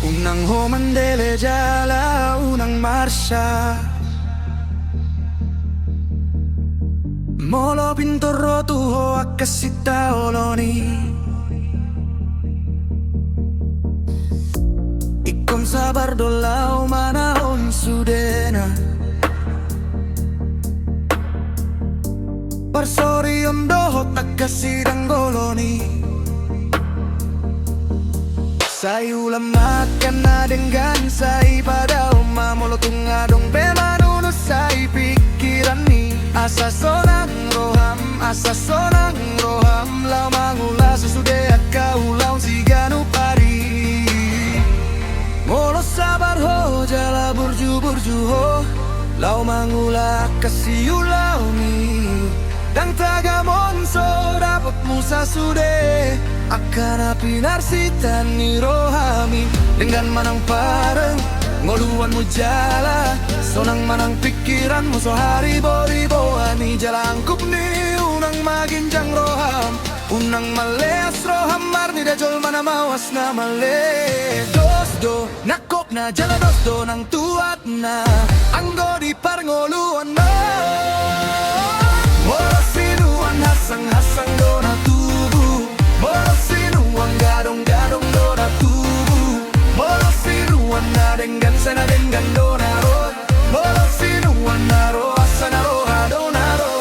Unang homandele jala, unang marsya. Molo pintoro tuho akasita oloni. Ikom sabar dolau manahon sudena. Parsori om dohot akasidang goloni. Sayu lemat karena dengan say pada umma molo tungadong pemanuno say pikiran ni asa sonang roham lau mangula sesudah kau lau siganu pari molo sabar ho jala burju ho lau mangula kasiu lau ni dan tagamon so dapat musa sude akan api narsitan ni rohami dengan manang pareng ngoluan mu jala sonang manang pikiran mu so hari bori boani jalangkup ni unang maginjang roham unang maleas roham marni dajol mana mawas na male dos do nakop na jala dos do nang tuat na anggo di parngoluan na morasinuan hasang do na tubuh morasinuan gadong do na tubuh morasinuan na dengan sana dengan do na ro morasinuan na ro asana ro do na ro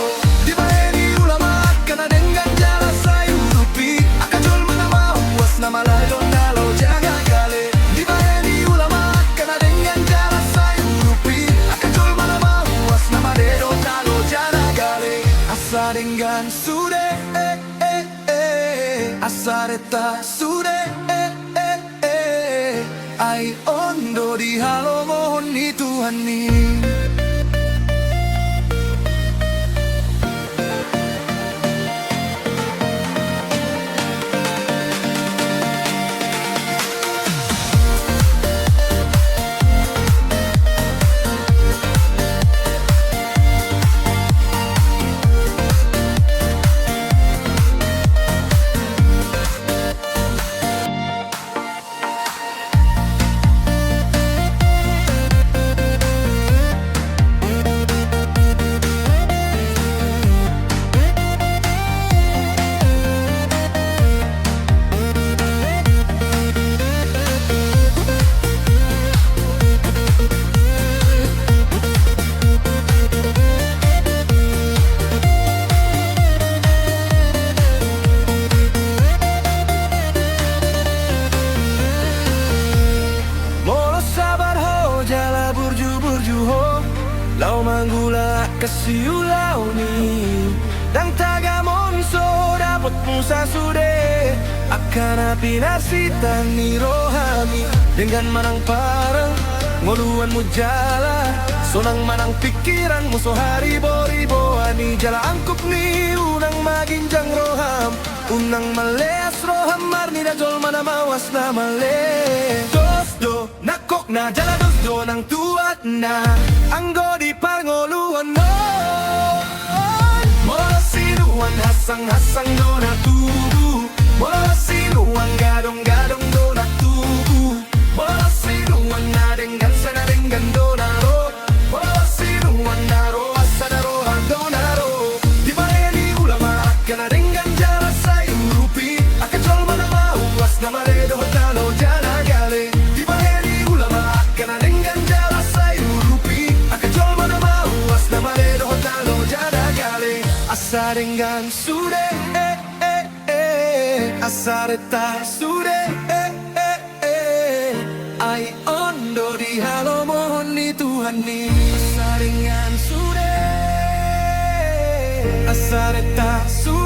di baeni ulama kana dengan jala sayu rupi akajol mana mau was na malayo na lo jaga gale di baeni ulama kana dengan jala sayu rupi akajol mana mau was na malayo na lo jaga gale asa dengan sude asareta sude ay ondo di halo mohon ni Tuhan ni. Lau manggula kasiu lau ni dan tagamon so dapat musa sude akan api narsitan ni rohami dengan manang pareng ngoluan mu jala sonang manang pikiran musuh hari bori boani jala angkup ni unang maginjang roham unang maleas roham marni dajol mana mawas na male dos do nakok na jala dos do nang tuat na anggo di parngoluan no morasinuan hasang do na tubuh morasinuan gadong do na tubuh morasinuan na dengan sana dengan do na ro morasinuan na ro asana ro do na ro di baeni ulama kana dengan jala sayu rupi akan jol mana mau was na male do talo jala gale di baeni ulama kana dengan jala sayu rupi akan jol mana mau was na male do talo jala gale asa dengan sude asareta sude ay ondo di halo mohon ni Tuhan ni asa dengan sude asareta sude